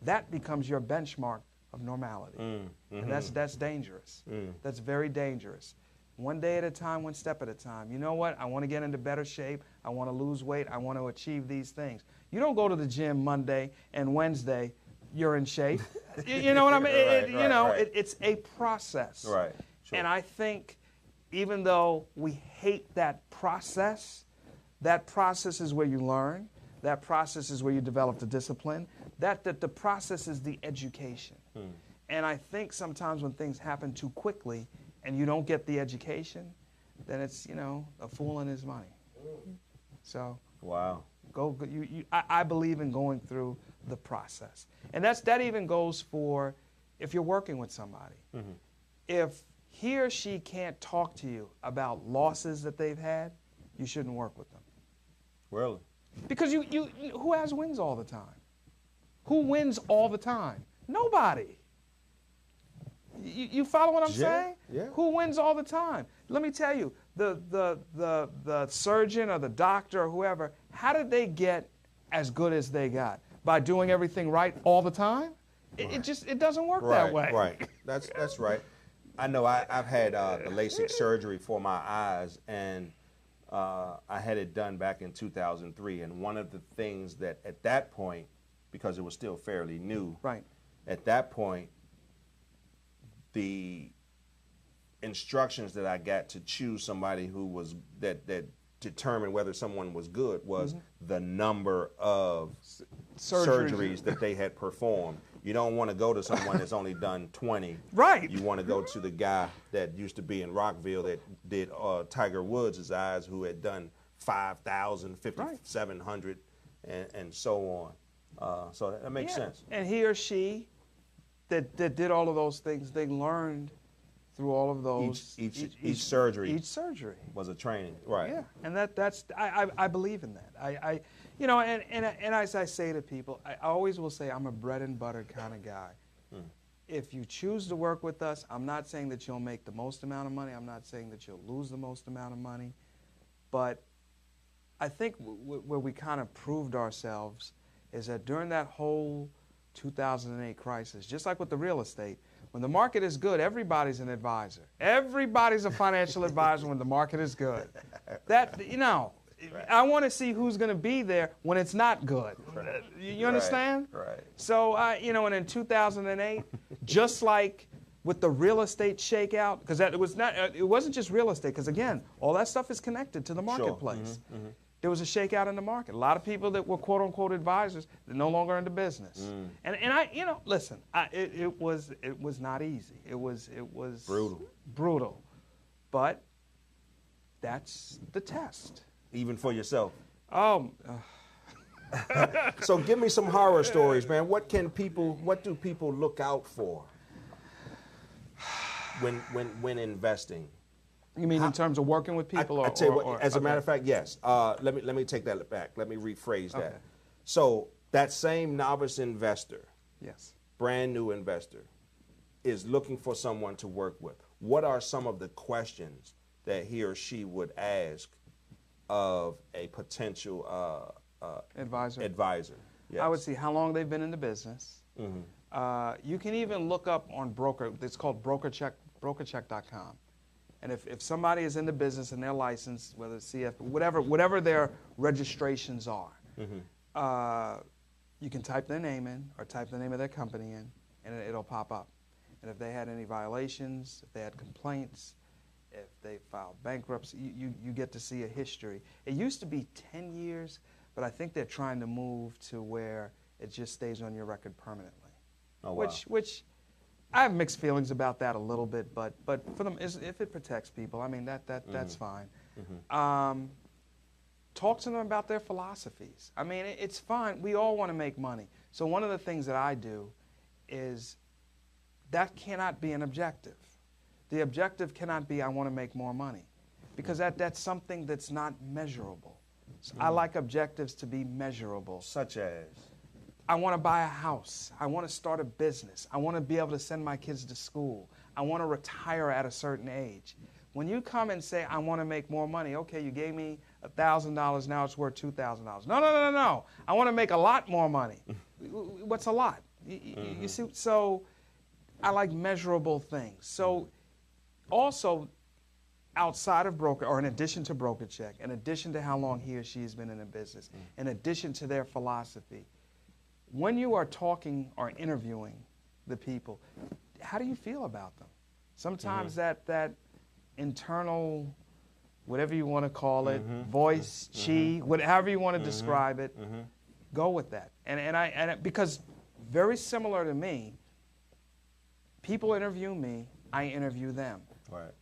that becomes your benchmark of normality. And that's dangerous. That's very dangerous. One day at a time, one step at a time. You know what? I want to get into better shape. I want to lose weight. I want to achieve these things. You don't go to the gym Monday and Wednesday, you're in shape. You know what I mean? It's a process. Right. Sure. And I think even though we hate that process is where you learn. That process is where you develop the discipline. That the process is the education. And I think sometimes when things happen too quickly and you don't get the education, then it's, a fool and his money. So wow. I believe in going through the process. And that even goes for if you're working with somebody. If he or she can't talk to you about losses that they've had, you shouldn't work with them. Really? Because who has wins all the time? Who wins all the time? Nobody. You follow what I'm saying? Yeah. Who wins all the time? Let me tell you, the surgeon or the doctor or whoever, how did they get as good as they got? By doing everything right all the time? It doesn't work that way. Right. That's right. I know I've had the LASIK surgery for my eyes, and I had it done back in 2003. And one of the things that at that point, because it was still fairly new, right, at that point, the instructions that I got to choose somebody who was that determined whether someone was good was the number of surgeries that they had performed. You don't want to go to someone that's only done 20. Right. You want to go to the guy that used to be in Rockville that did Tiger Woods' eyes, who had done 5,000, 5,700, and so on. So that makes sense. And he or she that did all of those things, they learned through all of those. Each surgery. Each surgery was a training. Right. Yeah. And I believe in that. And as I say to people, I always will say I'm a bread and butter kind of guy. If you choose to work with us, I'm not saying that you'll make the most amount of money. I'm not saying that you'll lose the most amount of money. But I think where we kind of proved ourselves is that during that whole 2008 crisis, just like with the real estate, when the market is good, everybody's an advisor. Everybody's a financial advisor when the market is good. I want to see who's going to be there when it's not good. Right. You understand? Right. So, and in 2008, just like with the real estate shakeout, because it wasn't just real estate, because again, all that stuff is connected to the marketplace. Sure. There was a shakeout in the market. A lot of people that were quote unquote advisors, they're no longer in the business. And I, listen, it was not easy. It was brutal. But that's the test. Even for yourself. So give me some horror stories, man. What do people look out for when investing? You mean in terms of working with people? I tell you what, as a matter of fact, yes. Let me take that back. Let me rephrase that. Okay. So that same novice investor, yes, brand new investor, is looking for someone to work with. What are some of the questions that he or she would ask of a potential advisor? Yes. I would see how long they've been in the business. Mm-hmm. You can even look up on broker. It's called BrokerCheck, BrokerCheck.com. And if somebody is in the business and they're licensed, whether it's CF, whatever their registrations are, mm-hmm. You can type their name in or type the name of their company in, and it'll pop up. And if they had any violations, if they had complaints, if they filed bankruptcy, you get to see a history. It used to be 10 years, but I think they're trying to move to where it just stays on your record permanently. Oh, wow. Which I have mixed feelings about that a little bit, but for them, if it protects people, I mean that's fine. Mm-hmm. Talk to them about their philosophies. I mean, it's fine. We all want to make money. So one of the things that I do is that cannot be an objective. The objective cannot be I want to make more money, because that's something that's not measurable. So I like objectives to be measurable. Such as? I want to buy a house. I want to start a business. I want to be able to send my kids to school. I want to retire at a certain age. When you come and say, I want to make more money, okay, you gave me $1,000, now it's worth $2,000. No. I want to make a lot more money. What's a lot? You see, so I like measurable things. So also, outside of broker, or in addition to BrokerCheck, in addition to how long he or she has been in a business, in addition to their philosophy, when you are talking or interviewing the people, how do you feel about them? Sometimes that internal, whatever you want to call it, voice, chi, whatever you want to describe it, go with that. And because very similar to me, people interview me, I interview them. Right.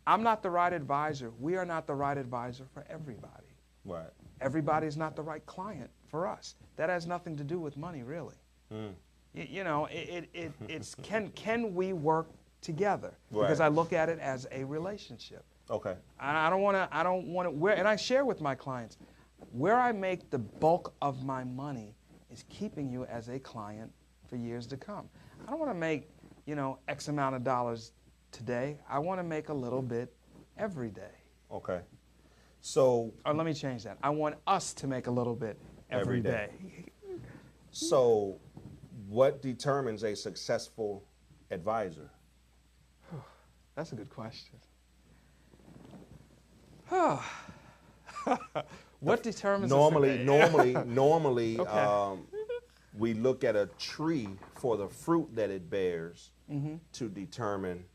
I'm not the right advisor. We are not the right advisor for everybody. Right. Everybody's not the right client for us. That has nothing to do with money, really. You know, it's can we work together? Right. Because I look at it as a relationship. Okay. I don't want to, and I share with my clients, where I make the bulk of my money is keeping you as a client for years to come. I don't want to make, X amount of dollars today. I want to make a little bit every day. Okay. So. Or let me change that. I want us to make a little bit every day. So, what determines a successful advisor? That's a good question. What determines normally okay. We look at a tree for the fruit that it bears to determine.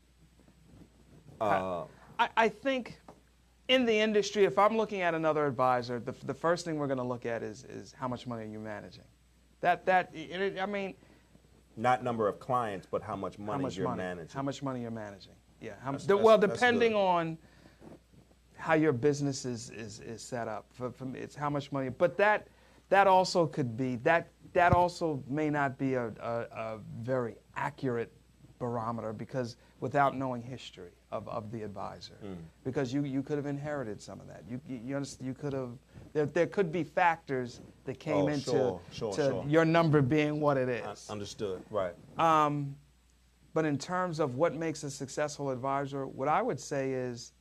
I think in the industry, if I'm looking at another advisor, the first thing we're going to look at is how much money are you managing. I mean, not number of clients, but how much money you're managing. How much money you're managing. Yeah. Depending on how your business is set up. For me, it's how much money. But that also could be that also may not be a very accurate barometer, because without knowing history of the advisor, because you could have inherited some of that. You could have. There could be factors that came into your number being what it is. Understood. Right. But in terms of what makes a successful advisor, what I would say is,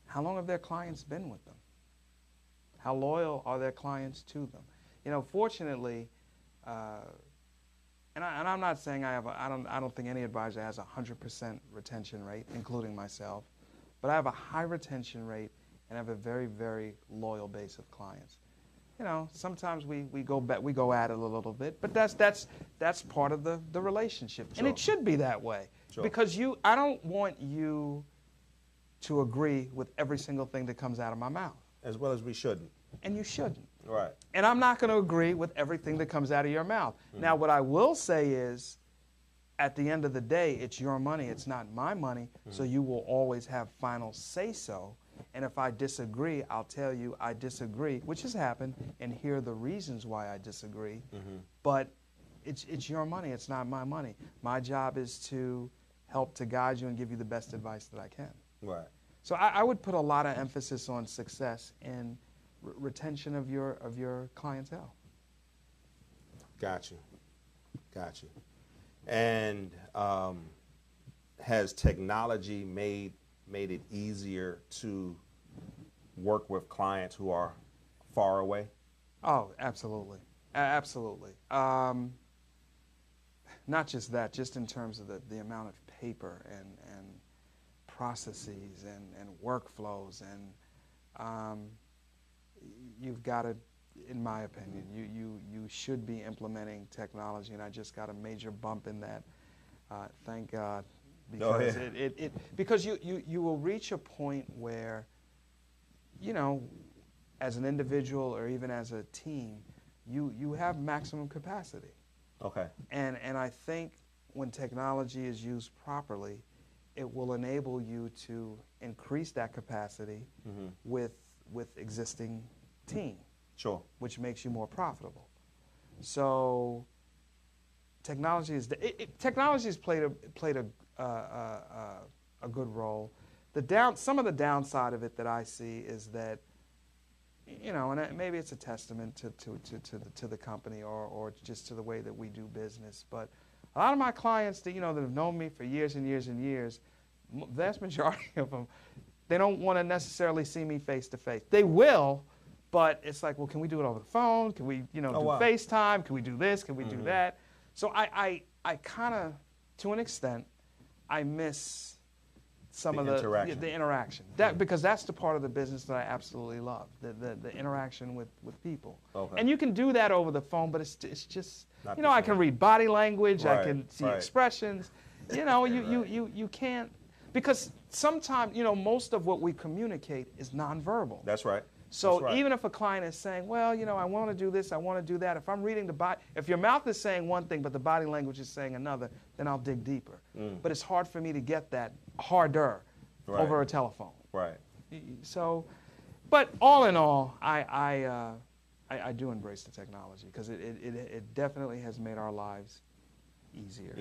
how long have their clients been with them? How loyal are their clients to them? Fortunately, and I'm not saying I don't think any advisor has a 100% retention rate, including myself, but I have a high retention rate and I have a very, very loyal base of clients. Sometimes we go at it a little bit, but that's part of the relationship, and it should be that way, because I don't want you to agree with every single thing that comes out of my mouth. As well as we shouldn't. And you shouldn't. Right. And I'm not going to agree with everything that comes out of your mouth. Now, what I will say is, at the end of the day, it's your money, it's not my money, so you will always have final say-so And if I disagree, I'll tell you I disagree, which has happened, and here are the reasons why I disagree. But it's your money. It's not my money. My job is to help to guide you and give you the best advice that I can. Right. So I would put a lot of emphasis on success and retention of your clientele. Got you. Got you. And has technology made it easier to work with clients who are far away? Oh, absolutely. Absolutely. Not just that, just in terms of the amount of paper and processes and workflows, and you've got to, in my opinion, you should be implementing technology, and I just got a major bump in that. Thank God, because because you will reach a point where, you know, as an individual or even as a team, you have maximum capacity. Okay. And I think when technology is used properly, it will enable you to increase that capacity with existing team. Sure. Which makes you more profitable. So technology has played a good role. Some of the downside of it that I see is that, you know, and maybe it's a testament to the company or just to the way that we do business, but a lot of my clients that, you know, that have known me for years and years and years, vast majority of them, they don't want to necessarily see me face to face. They will, but it's like, well, can we do it over the phone? Can we, you know, do FaceTime? Can we do this? Can we do that? So I kind of, to an extent, I miss some of the interaction. Because that's the part of the business that I absolutely love, the interaction with people. Okay. And you can do that over the phone, but it's just, you know, I can read body language, I can see expressions. You know, you can't, because sometimes, you know, most of what we communicate is nonverbal. That's right. So even if a client is saying, well, you know, I want to do this, I want to do that, if I'm reading the body, if your mouth is saying one thing but the body language is saying another, then I'll dig deeper. But it's hard for me to get that harder over a telephone. Right. So, but all in all, I do embrace the technology because it definitely has made our lives easier.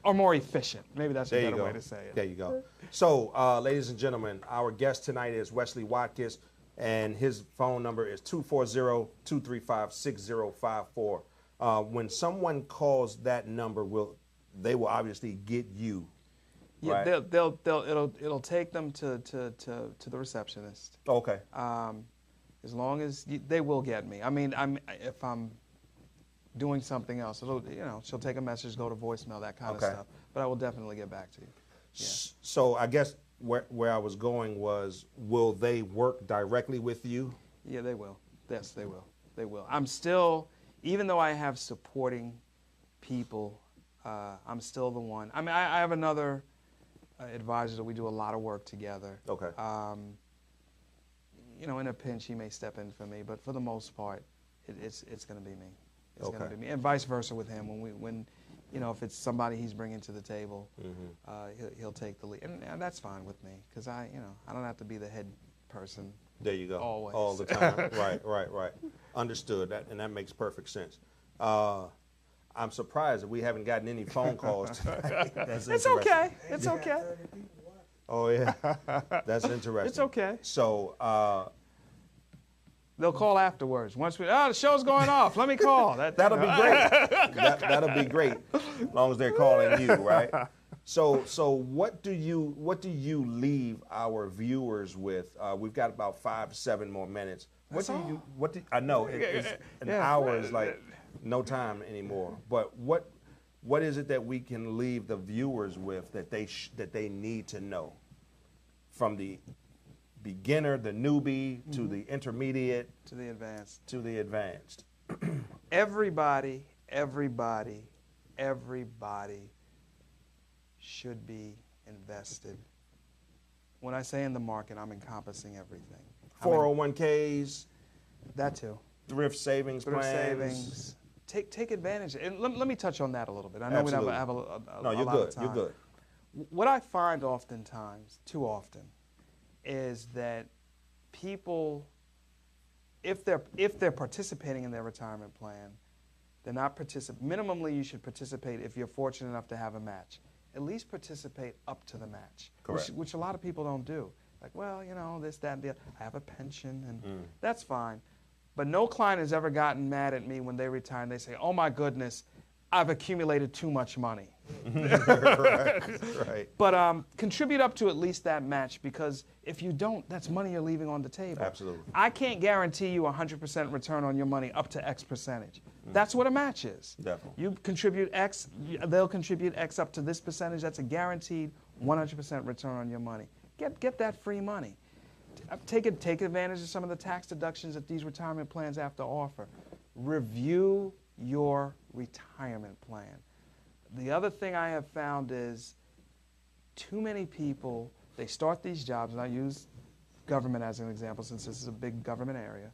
Or more efficient. Maybe that's a better way to say it. There you go. So, ladies and gentlemen, our guest tonight is Wesley Watkis, and his phone number is 240-235-6054. When someone calls that number, they will obviously get you. Yeah, right? It'll take them to the receptionist. Okay. As long as they will get me. I mean, if I'm doing something else, she'll take a message, go to voicemail, that kind of stuff. But I will definitely get back to you. Yeah. So I guess where I was going was, will they work directly with you? Yeah, they will. Yes, they will. They will. I'm still, even though I have supporting people, I'm still the one. I mean, I have another advisor that we do a lot of work together. Okay. You know, in a pinch, he may step in for me, but for the most part, it's going to be me. It's going to be me, and vice versa with him. When you know, if it's somebody he's bringing to the table, he'll take the lead, and that's fine with me because I don't have to be the head person. There you go. Always. All the time. Right. Understood. That makes perfect sense. I'm surprised that we haven't gotten any phone calls tonight. It's okay. It's okay. Oh yeah, that's interesting. It's okay. So. They'll call afterwards. Once the show's going off, let me call. That'll be great. That'll be great, as long as they're calling you, right? So what do you leave our viewers with? We've got about 5-7 more minutes. I know an hour is like no time anymore. But what is it that we can leave the viewers with that they need to know, from the beginner, the newbie, to the intermediate, to the advanced? Everybody should be invested. When I say in the market, I'm encompassing everything. 401ks, that too. Thrift savings plans. Take advantage. And let me touch on that a little bit. I know we don't have a lot of time. You're good. What I find oftentimes, too often, is that people, if they're participating in their retirement plan, they're not minimally you should participate if you're fortunate enough to have a match. At least participate up to the match, which a lot of people don't do. Like, well, you know, this, that, and the other. I have a pension, and that's fine. But no client has ever gotten mad at me when they retire and they say, oh my goodness, I've accumulated too much money. Right. But contribute up to at least that match, because if you don't, that's money you're leaving on the table. Absolutely. I can't guarantee you 100% return on your money up to X percentage. That's what a match is. Definitely. You contribute X, they'll contribute X up to this percentage. That's a guaranteed 100% return on your money. Get that free money. Take advantage of some of the tax deductions that these retirement plans have to offer. Review your retirement plan. The other thing I have found is too many people, they start these jobs, and I use government as an example since this is a big government area.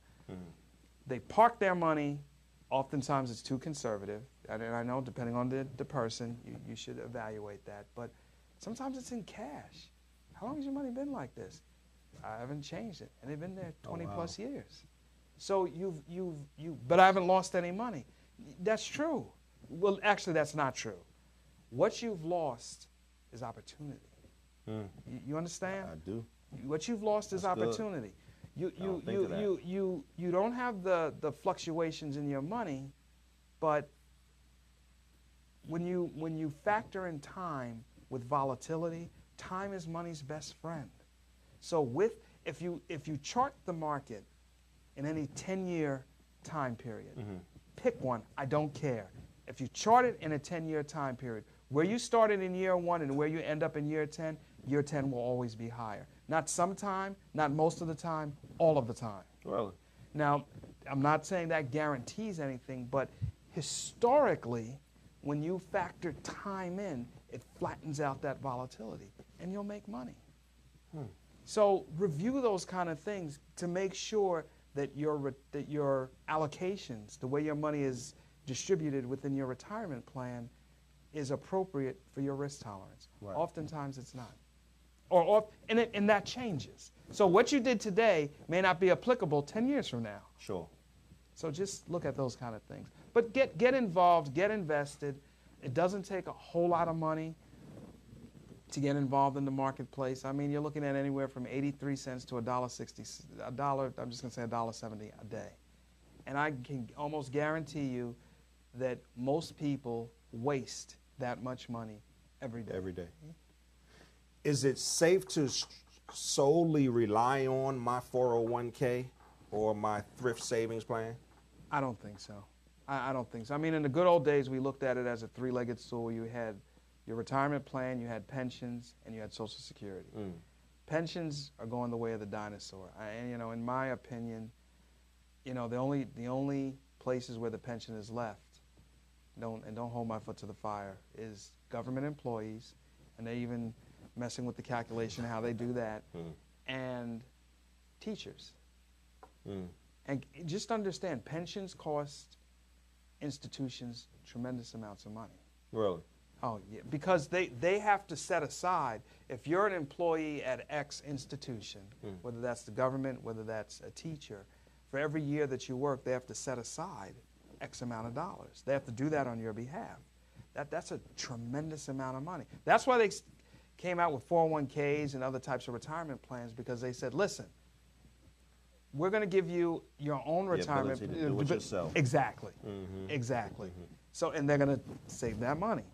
They park their money. Oftentimes it's too conservative, and I know depending on the person, you should evaluate that, but sometimes it's in cash. How long has your money been like this? I haven't changed it, and they've been there 20 plus years. So but I haven't lost any money. That's true. Well, actually, that's not true. What you've lost is opportunity. You understand? I do. What you've lost is opportunity. You don't have the fluctuations in your money, but when you factor in time with volatility, time is money's best friend. So if you chart the market in any 10-year time period, pick one, I don't care. If you chart it in a 10-year time period, where you started in year 1 and where you end up in year 10 will always be higher. Not sometime, not most of the time, all of the time. Well, now, I'm not saying that guarantees anything, but historically, when you factor time in, it flattens out that volatility, and you'll make money. So review those kind of things to make sure that your allocations, the way your money is distributed within your retirement plan, is appropriate for your risk tolerance. Right. Oftentimes it's not. And that changes. So what you did today may not be applicable 10 years from now. Sure. So just look at those kind of things. But get involved, get invested. It doesn't take a whole lot of money to get involved in the marketplace. I mean, you're looking at anywhere from 83 cents to $1.60, I'm just going to say $1.70 a day. And I can almost guarantee you that most people waste that much money every day. Every day. Is it safe to solely rely on my 401k or my thrift savings plan? I don't think so. I don't think so. I mean, in the good old days, we looked at it as a three-legged stool. You had your retirement plan, you had pensions, and you had Social Security. Pensions are going the way of the dinosaur. And you know, in my opinion, you know, the only places where the pension is left, don't hold my foot to the fire, is government employees, and they even messing with the calculation of how they do that, and teachers. And just understand, pensions cost institutions tremendous amounts of money. Really? Oh, yeah, because they have to set aside, if you're an employee at X institution, whether that's the government, whether that's a teacher, for every year that you work, they have to set aside X amount of dollars. They have to do that on your behalf. That's a tremendous amount of money. That's why they came out with 401ks and other types of retirement plans, because they said, listen, we're going to give you your own retirement. The ability to do it yourself. Exactly. Exactly. So, and they're going to save that money.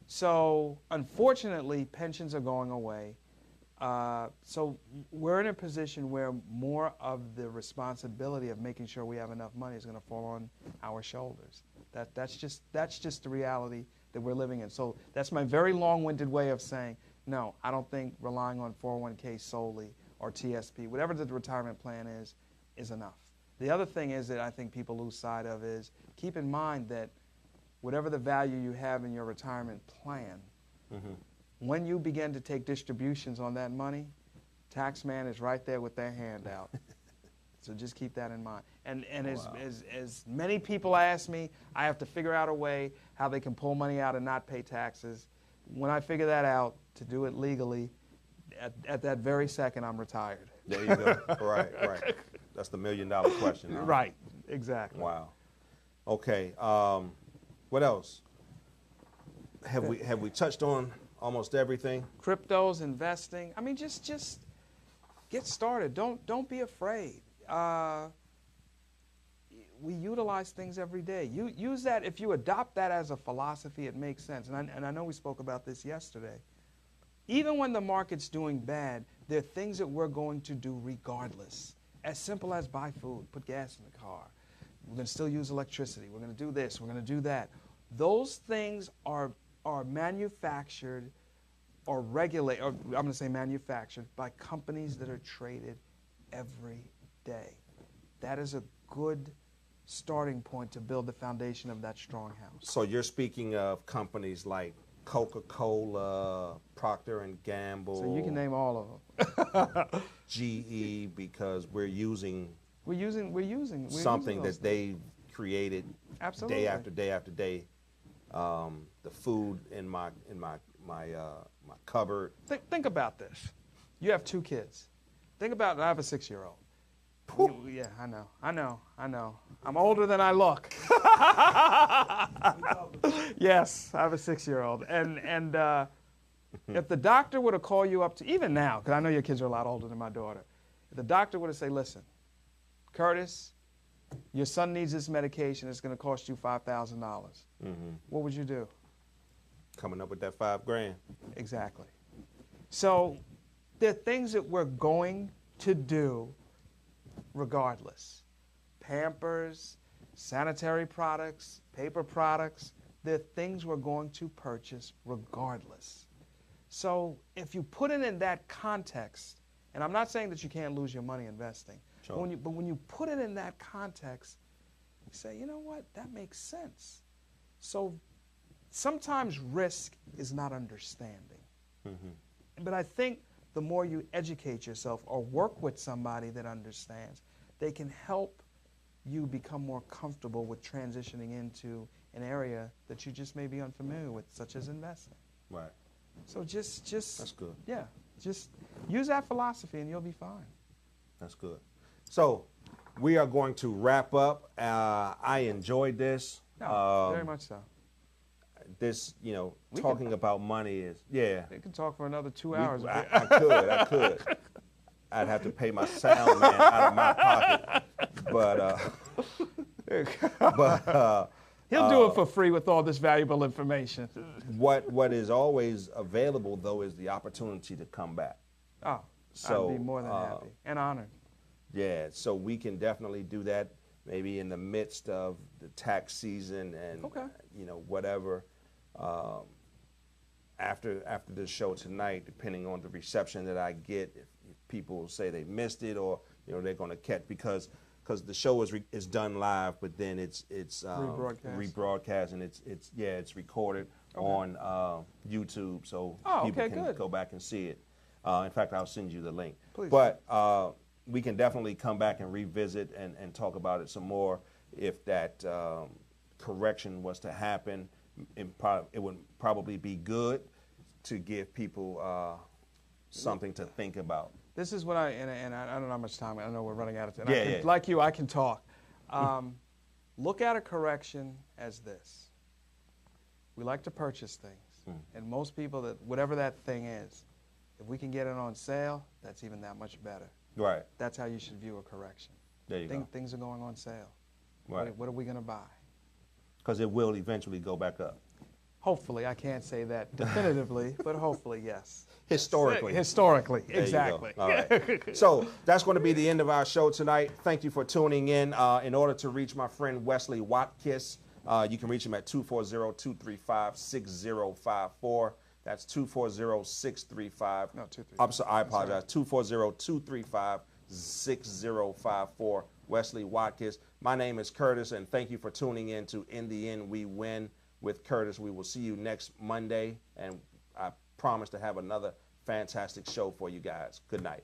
So, unfortunately, pensions are going away. So we're in a position where more of the responsibility of making sure we have enough money is going to fall on our shoulders. That's just the reality that we're living in. So that's my very long-winded way of saying, no, I don't think relying on 401k solely or TSP, whatever the retirement plan is enough. The other thing is that I think people lose sight of is keep in mind that whatever the value you have in your retirement plan, when you begin to take distributions on that money, taxman is right there with their hand out. So just keep that in mind. And as many people ask me, I have to figure out a way how they can pull money out and not pay taxes. When I figure that out, to do it legally, at that very second, I'm retired. There you go. Right. That's the $1 million question. Huh? Right, exactly. Wow. Okay. What else? Have we touched on almost everything? Cryptos, investing. I mean, just get started. Don't be afraid. We utilize things every day. You use that. If you adopt that as a philosophy, it makes sense. And I know we spoke about this yesterday. Even when the market's doing bad, there are things that we're going to do regardless. As simple as buy food, put gas in the car. We're going to still use electricity. We're going to do this. We're going to do that. Those things are manufactured or regulated, or I'm going to say manufactured, by companies that are traded every day. That is a good starting point to build the foundation of that strong house. So you're speaking of companies like Coca-Cola, Procter & Gamble. So you can name all of them. GE, because we're using something that they created. Absolutely. Day after day after day. The food in my cupboard. Think about this. You have 2 kids. Think about it. I have a 6-year-old. Yeah, I know. I'm older than I look. Yes, I have a 6-year-old. And if the doctor were to call you up to, even now, because I know your kids are a lot older than my daughter, if the doctor were to say, listen, Curtis, your son needs this medication, it's going to cost you $5,000. What would you do? Coming up with that $5,000. Exactly. So there are things that we're going to do regardless. Pampers, sanitary products, paper products, they're things we're going to purchase regardless. So if you put it in that context, and I'm not saying that you can't lose your money investing, sure. but when you put it in that context, you say, you know what, that makes sense. So sometimes risk is not understanding. But I think the more you educate yourself or work with somebody that understands, they can help you become more comfortable with transitioning into an area that you just may be unfamiliar with, such as investing. Right. So just that's good. Yeah, just use that philosophy and you'll be fine. That's good. So we are going to wrap up. I enjoyed this. No, very much so. This, talking about money is, yeah. We can talk for another 2 hours. I could. I'd have to pay my sound man out of my pocket. But he'll do it for free with all this valuable information. What is always available, though, is the opportunity to come back. Oh, so, I'd be more than happy and honored. Yeah, so we can definitely do that maybe in the midst of the tax season and, whatever. After the show tonight, depending on the reception that I get, if people say they missed it or they're going to catch, because the show is done live, but then it's rebroadcast and it's recorded on YouTube, so people can go back and see it. In fact, I'll send you the link. Please. But we can definitely come back and revisit and talk about it some more if that correction was to happen. It would probably be good to give people something to think about. This is what and I don't know how much time. I know we're running out of time. Yeah. Like you, I can talk. Look at a correction as this. We like to purchase things. And most people, that whatever that thing is, if we can get it on sale, that's even that much better. Right. That's how you should view a correction. There you go. Things are going on sale. Right. What are we going to buy? Because it will eventually go back up. Hopefully. I can't say that definitively, but hopefully, yes. Historically, there exactly. All right. So that's going to be the end of our show tonight. Thank you for tuning in. In order to reach my friend Wesley Watkis, you can reach him at 240-235-6054. That's 240-635. No, 235. I'm sorry, I apologize. 240-235-6054. Wesley Watkis. My name is Curtis, and thank you for tuning in to In the End We Win with Curtis. We will see you next Monday, and I promise to have another fantastic show for you guys. Good night.